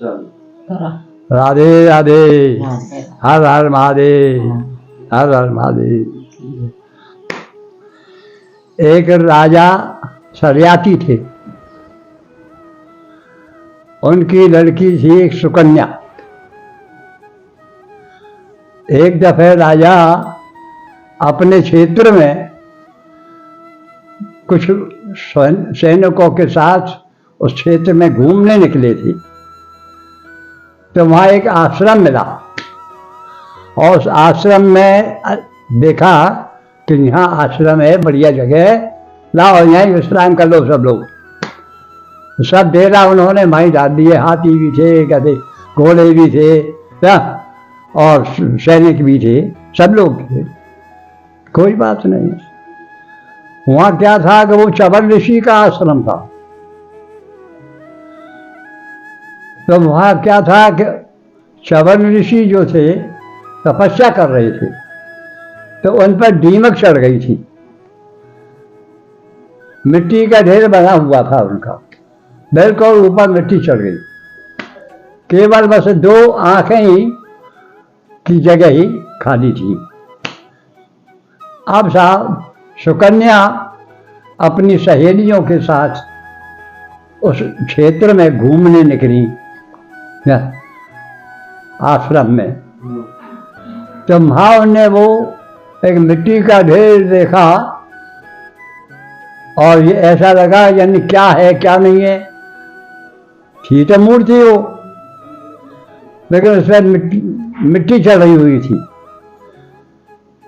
राधे राधे, हर हर महादेव, हर हर महादेव। एक राजा सरियाती थे, उनकी लड़की थी एक सुकन्या। एक दफे राजा अपने क्षेत्र में कुछ सैनिकों के साथ उस क्षेत्र में घूमने निकले थे, तो वहाँ एक आश्रम मिला और उस आश्रम में देखा कि यहाँ आश्रम है, बढ़िया जगह है, लाओ यहीं विश्राम कर लो सब लोग। सब डेरा उन्होंने वहीं डाल दिए, हाथी भी थे, गधे घोड़े भी थे और सैनिक भी थे, सब लोग थे, कोई बात नहीं। वहाँ क्या था कि वो चवन ऋषि का आश्रम था। तो वहाँ क्या था कि चवन ऋषि जो थे तपस्या कर रहे थे, तो उन पर दीमक चढ़ गई थी। मिट्टी का ढेर बना हुआ था उनका, बिल्कुल ऊपर मिट्टी चढ़ गई, केवल बस 2 आंखें ही की जगह ही खाली थी। अब साहब सुकन्या अपनी सहेलियों के साथ उस क्षेत्र में घूमने निकली आश्रम में, तो वहाँ उन्हें वो एक मिट्टी का ढेर देखा और ये ऐसा लगा यानी क्या है क्या नहीं है, थी तो मूर्ति वो, लेकिन उस पर मिट्टी चढ़ रही हुई थी।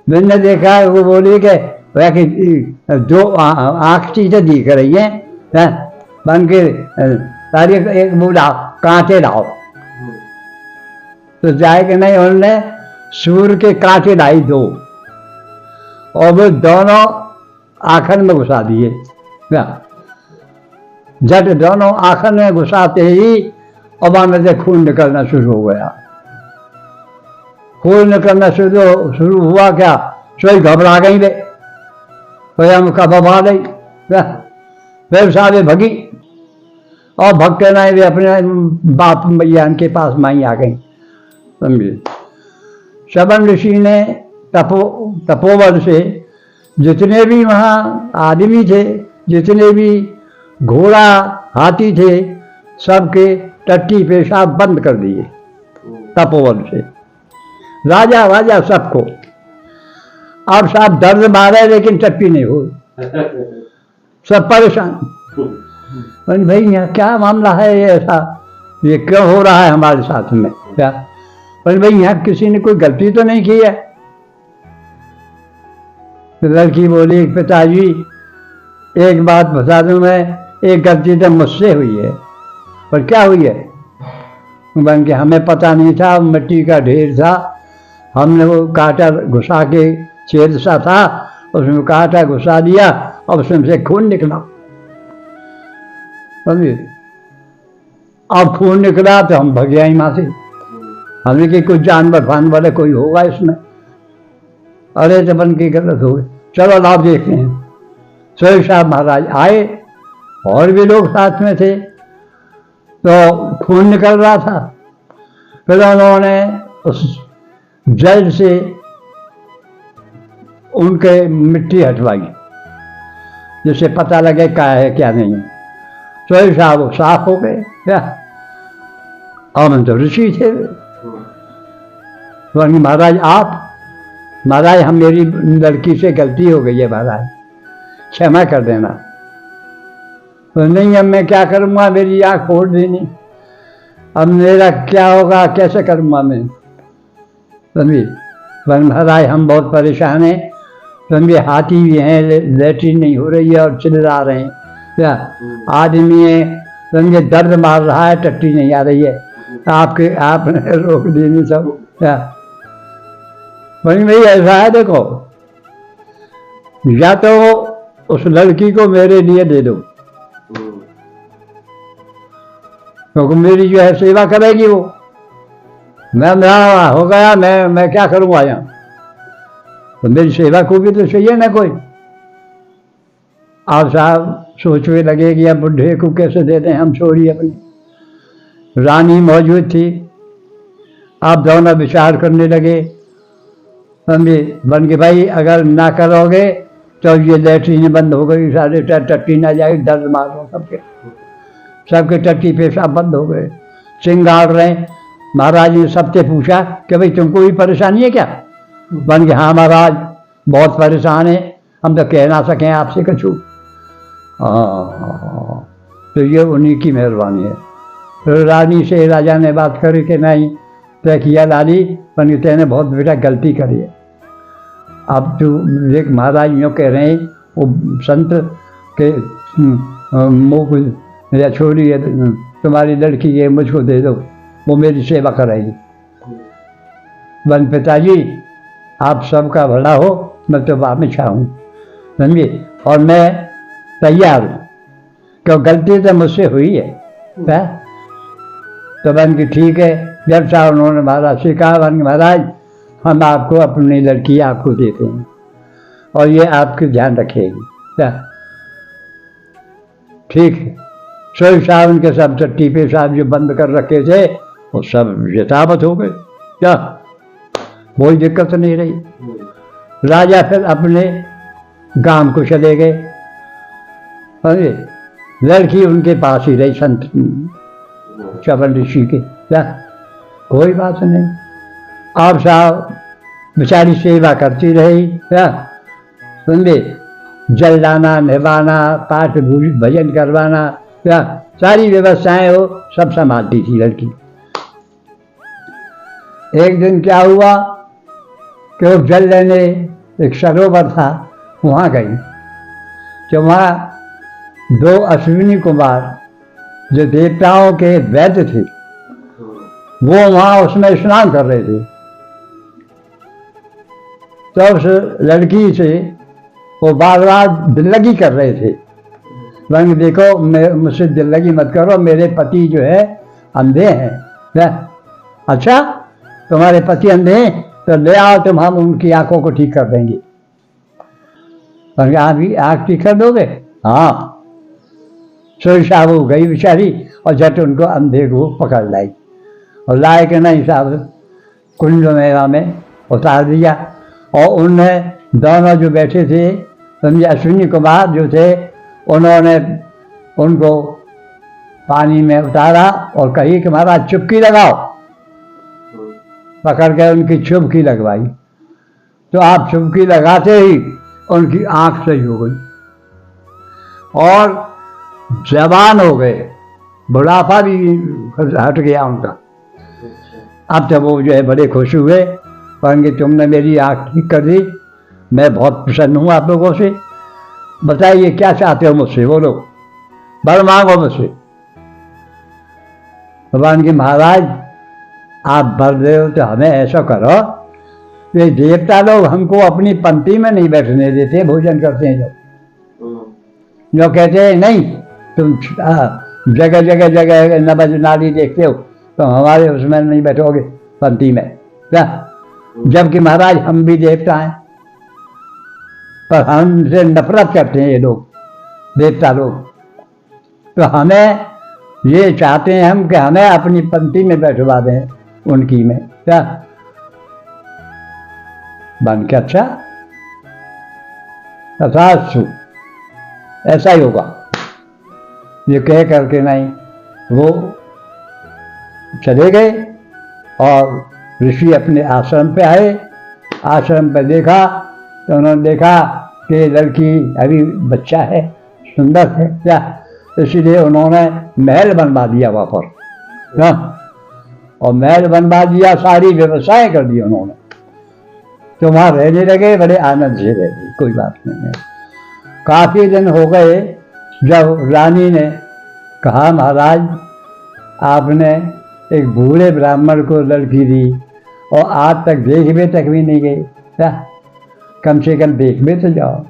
मैंने देखा, वो बोली कि 2 आँख चीजें दिख रही हैं, बन के सारी एक बूढ़ा कांटे लाओ, तो जाए कि नहीं, उन्होंने सूर के कांटे लाई 2 और वो दोनों आखन में घुसा दिए। झट दोनों आखन में घुसाते ही और वहां में से खून निकलना शुरू हो गया। खून निकलना शुरू हुआ क्या, सोई घबरा गई ले, तो हम कबा गई, फिर सारे भगी और भगते नहीं वे अपने बाप मैया के पास माई आ गई। समझे, चवन ऋषि ने तपोबल से जितने भी वहाँ आदमी थे, जितने भी घोड़ा हाथी थे, सबके टट्टी पेशाब बंद कर दिए तपोबल से, राजा सबको। अब साहब दर्द मारे लेकिन टट्टी नहीं हो, सब परेशान। भाई यहाँ क्या मामला है, ये ऐसा ये क्यों हो रहा है हमारे साथ में, क्या भाई यहाँ किसी ने कोई गलती तो नहीं की है। तो लड़की बोली, पिताजी एक बात बता दूं मैं, एक गलती तो मुझसे हुई है। पर क्या हुई है? बन के हमें पता नहीं था, मिट्टी का ढेर था, हमने वो कांटा घुसा के, छेद सा था उसमें कांटा घुसा दिया और उसमें से खून निकला। समझे, अब खून निकला तो हम भग गए वहां से, हमें कि कुछ जानवर वाले कोई होगा इसमें। अरे तो बन की गलत हो गई, चलो लाभ देखते हैं। सोई साहब महाराज आए और भी लोग साथ में थे, तो खून निकल रहा था। फिर उन्होंने उस जल से उनके मिट्टी हटवाई, जिससे पता लगे क्या है क्या नहीं है। सोई साहब साफ हो गए क्या, हम तो ऋषि थे। तो महाराज आप, महाराज हम मेरी लड़की से गलती हो गई है महाराज, क्षमा कर देना। तो नहीं, अब मैं क्या करूँगा, मेरी आँख फोड़ देनी, अब मेरा क्या होगा, कैसे करूँगा मैं। समझिए, महाराज हम बहुत परेशान हैं, समझिए हाथी भी हैं, लेटरिन नहीं हो रही है और चिल्ला रहे हैं, क्या आदमी है, समझिए दर्द मार रहा है, टट्टी नहीं आ रही है, आपने रोक देनी सब। क्या भाई ऐसा है, देखो या तो उस लड़की को मेरे लिए दे दो, क्योंकि मेरी जो है सेवा करेगी वो, मैं मेरा हो गया, मैं क्या करूँगा यहाँ, तो मेरी सेवा को भी तो चाहिए ना कोई। आप साहब सोचने लगे कि अब बुढ़े को कैसे दे दें हम छोड़ी अपनी, रानी मौजूद थी। आप दोनों विचार करने लगे, समझे, बन के भाई अगर ना करोगे तो ये लैट्रीन बंद हो गई, सारे टट्टी ना जाए, दर्द मारो सबके टट्टी पेशाब बंद हो गए, चिंगाड़ रहे। महाराज ने सबसे पूछा कि भाई तुमको भी परेशानी है क्या? बन के हाँ महाराज बहुत परेशान है, हम तो कह ना सकें आपसे कछु। तो ये उन्हीं की मेहरबानी है। तो रानी से राजा ने बात करी कि नहीं तय किया लाली, बन के तेने बहुत बेटा गलती करी है। अब तो एक महाराज यूँ कह रहे हैं वो संत के मुँह को या छोड़ी है, तुम्हारी लड़की है मुझको दे दो, वो मेरी सेवा करेगी। बन पिताजी आप सबका भला हो, मैं तो बामिशा हूँ, समझिए, और मैं तैयार हूँ, क्यों गलती तो मुझसे हुई है। तो बन की ठीक है। जब साहब उन्होंने महाराज से कहा, बन महाराज हम आपको अपनी लड़की आपको देते हैं और ये आपके ध्यान रखेगी, क्या ठीक है। सोई साहब उनके सब टट्टी पेशाब जो बंद कर रखे थे वो सब यथावत हो गए, क्या कोई दिक्कत नहीं रही। राजा फिर अपने गांव को चले गए, अरे लड़की उनके पास ही रही, संत चवन ऋषि के, क्या कोई बात नहीं। आप साहब बेचारी सेवा करती रही, क्या समझे, जल लाना, नहवाना, पाठ भजन करवाना, क्या सारी व्यवस्थाएं वो सब संभालती थी लड़की। एक दिन क्या हुआ कि वो जल लेने एक सरोवर था, वहाँ गई। तो वहाँ दो अश्विनी कुमार जो देवताओं के वैद्य थे वो वहाँ उसमें स्नान कर रहे थे। तो उस लड़की से वो बार बार दिल्लगी कर रहे थे, रंग देखो मुझसे दिल्लगी मत करो, मेरे पति जो है अंधे हैं। अच्छा तुम्हारे पति अंधे हैं तो ले आओ, तुम हम उनकी आंखों को ठीक कर देंगे। आप भी आँख ठीक कर दोगे? हाँ। सोई साहब वो गई बेचारी और झट उनको अंधे को पकड़ लाई और लाए के नहीं साहब कुंड में उतार दिया। और उनने दोनों जो बैठे थे समझे अश्विनी कुमार जो थे, उन्होंने उनको पानी में उतारा और कही कि महाराज चुपकी लगाओ, पकड़ के उनकी चुपकी लगवाई। तो आप चुपकी लगाते ही उनकी आंख सही हो गई और जवान हो गए, बुढ़ापा भी हट गया उनका। अब तो वो जो है बड़े खुश हुए, कहेंगे तुमने मेरी आँख ठीक कर दी, मैं बहुत प्रसन्न हूँ आप लोगों से। बताइए क्या चाहते हो मुझसे, बोलो, बर मांगो मुझसे। भगवान के महाराज आप बर दे हो तो हमें ऐसा करो, ये देवता लोग हमको अपनी पंक्ति में नहीं बैठने देते, भोजन करते हैं जो कहते हैं नहीं तुम जगह जगह जगह नबज नाली देखते हो तो हमारे उसमें नहीं बैठोगे पंक्ति में, क्या, जबकि महाराज हम भी देवता हैं, पर हमसे नफरत करते हैं ये लोग देवता लोग। तो हमें ये चाहते हैं हम कि हमें अपनी पंक्ति में बैठवा दें उनकी में, क्या बन के अच्छा तथास्तु ऐसा ही होगा। ये कह करके नहीं वो चले गए और ऋषि अपने आश्रम पे आए। आश्रम पे देखा तो उन्होंने देखा कि लड़की अभी बच्चा है, सुंदर है, क्या, इसलिए उन्होंने महल बनवा दिया वहाँ पर, ना, और महल बनवा दिया, सारी व्यवस्थाएं कर दी उन्होंने। तो वहाँ रहने लगे, बड़े आनंद से रहे, कोई बात नहीं है। काफ़ी दिन हो गए जब रानी ने कहा महाराज आपने एक बूढ़े ब्राह्मण को लड़की दी और आज तक देखने तक भी नहीं गए, क्या, कम से कम देखने तो जाओ।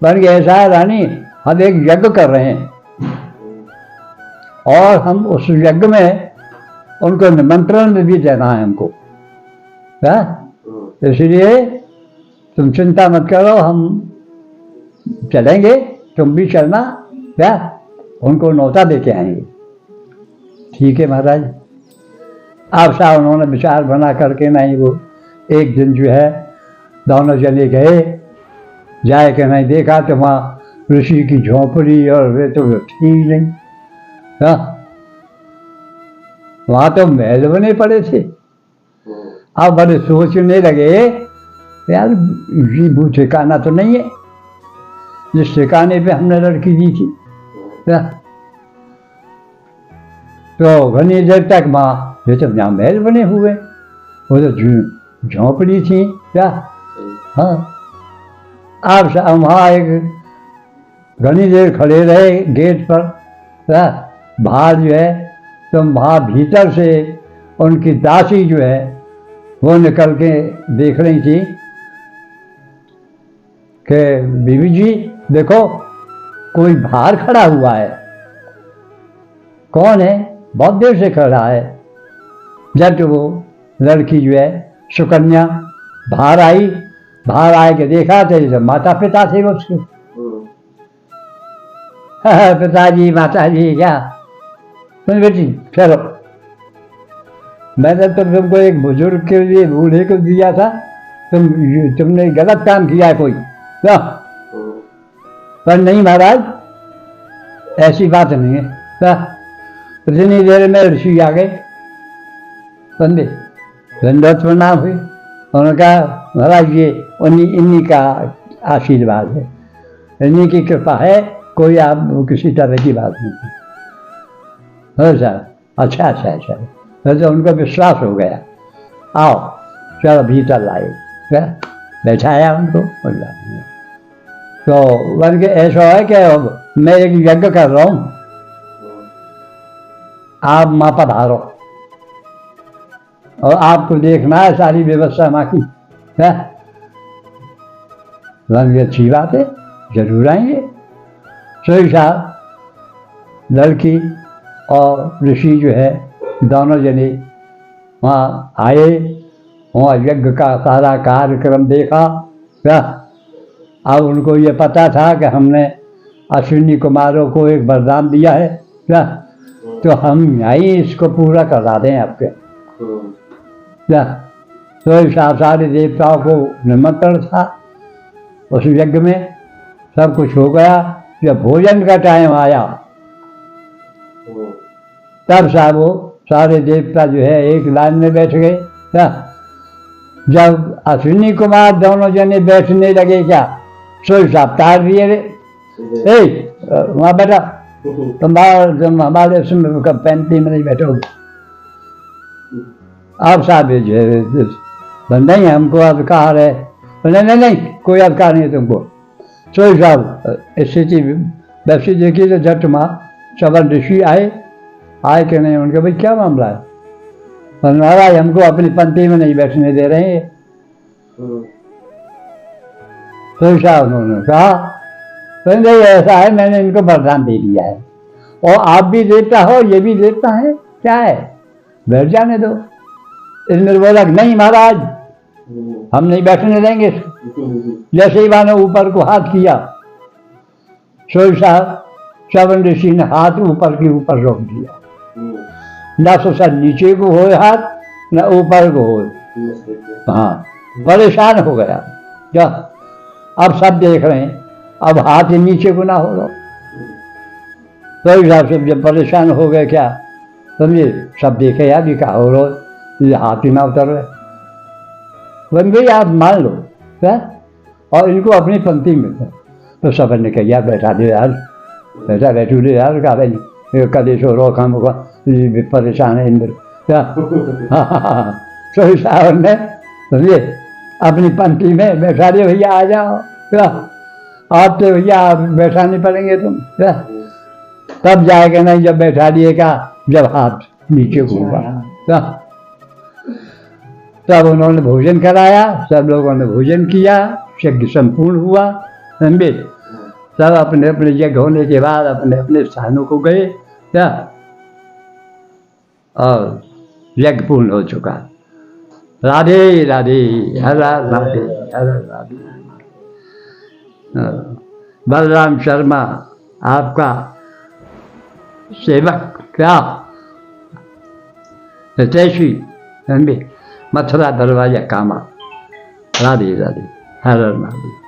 बन गया ऐसा है रानी, हम एक यज्ञ कर रहे हैं और हम उस यज्ञ में उनको निमंत्रण भी देना है हमको, क्या, इसलिए तुम चिंता मत करो, हम चलेंगे, तुम भी चलना, क्या, उनको न्योता दे के आएंगे। ठीक है महाराज। अब सा उन्होंने विचार बना करके नहीं, वो एक दिन जो है दोनों जने गए, जाए के नहीं देखा तो वहाँ ऋषि की झोंपड़ी और वे तो थी ही नहीं। हाँ, वहाँ तो महल बने पड़े थे। अब बड़े सोचने लगे यार ये वो ठिकाना तो नहीं है जिस ठिकाने पे हमने लड़की दी थी। तो घनी देर तक वहाँ ये तो यहाँ महल बने हुए, वो तो झोंपड़ी थी क्या। हाँ, आप वहाँ एक घनी देर खड़े रहे गेट पर, बाहर जो है तो वहाँ भीतर से उनकी दासी जो है वो निकल के देख रही थी कि बीवी जी देखो कोई बाहर खड़ा हुआ है। कौन है? बहुत देर से खड़ा है। जब वो लड़की जो है सुकन्या बाहर आई, बाहर आए के देखा तो माता पिता थे उसके। पिताजी माताजी क्या बेटी चलो, मैंने तो तुमको एक बुजुर्ग के लिए बूढ़े को दिया था, तुमने गलत काम किया है कोई क्या? पर नहीं महाराज ऐसी बात नहीं है। इतनी देर में ऋषि आ गए, बंदे दंडवत प्रणाम हुए। उन्होंने कहा महाराज ये इन्हीं का आशीर्वाद है, इन्हीं की कृपा है, कोई आप किसी तरह की बात नहीं। अच्छा अच्छा अच्छा अच्छा, तो उनको विश्वास हो गया। आओ चलो भीतर लाए, क्या बैठाया उनको। तो बन के ऐसा है कि मैं एक यज्ञ कर रहा हूँ, आप माँ पधारो और आपको देखना है सारी व्यवस्था माँ की। क्या अच्छी बात है, जरूर आएंगे। सही साहब लड़की और ऋषि जो है दोनों जने वहाँ आए, वहाँ यज्ञ का सारा कार्यक्रम देखा। क्या अब उनको ये पता था कि हमने अश्विनी कुमारों को एक वरदान दिया है, क्या तो हम यहीं इसको पूरा करा दें आपके। क्या तो हिसाब सारे देवताओं को निमंत्रण था उस यज्ञ में, सब कुछ हो गया। जब भोजन का टाइम आया तब साहब वो सारे देवता जो है एक लाइन में बैठ गए। क्या जब अश्विनी कुमार दोनों जने बैठने लगे क्या सो साहब तार दिए रे, वहाँ बैठा तुम हमारे पैंती में नहीं बैठोगे। आप साहब जो है नहीं हमको अधिकार है, नहीं नहीं नहीं कोई अधिकार नहीं तुमको। सो साहब स्थिति वैसी देखी तो झट माँ सवन ऋषि आए कि नहीं, उनके भाई क्या मामला है? महाराज हमको अपनी पंक्ति में नहीं बैठने दे रहे हैं। तो साहब उन्होंने कहा तो नहीं ऐसा है, मैंने इनको वरदान दे दिया है और आप भी देता हो ये भी देता है, क्या है बैठ जाने दो। इसने बोला नहीं महाराज हम नहीं बैठने देंगे। जैसे ही मैंने ऊपर को हाथ किया सोई साहब श्रवण ऋषि ने हाथ ऊपर के ऊपर रोक दिया, ना तो सर नीचे को हो हाथ न ऊपर को हो। हाँ परेशान हो गया क्या। अब सब देख रहे हैं, अब हाथ नीचे को ना हो रहा। तो हिसाब से जब परेशान हो गए क्या समझे, सब देखे यार ये क्या हो रहा, ये हाथ ही ना उतर रहे। बन गई आप मान लो क्या, और इनको अपनी पंक्ति में तो सब ने कहा यार बैठा दे यार, बैठा बैठू दे यार, कहा भाई कदेश हो रो खाम परेशान है इंद्र क्या। तो साहब ने समझे अपनी पंक्ति में बैठा दिए, भैया आ जाओ क्या, आप तो भैया बैठा नहीं पड़ेंगे तुम क्या। तब जाएगा नहीं जब बैठा दिएगा, जब हाथ नीचे को हुआ क्या। तब उन्होंने भोजन कराया, सब लोगों ने भोजन किया, यज्ञ संपूर्ण हुआ। समझे सब अपने अपने यज्ञ होने के बाद अपने अपने स्थानों को गए क्या, और यज्ञ पूर्ण हो चुका। राधे राधे, हर राधे हर राधे। बलराम शर्मा आपका सेवक क्या हितैषी मथुरा दरवाजा कामा। राधे राधे, हर हर महादेव।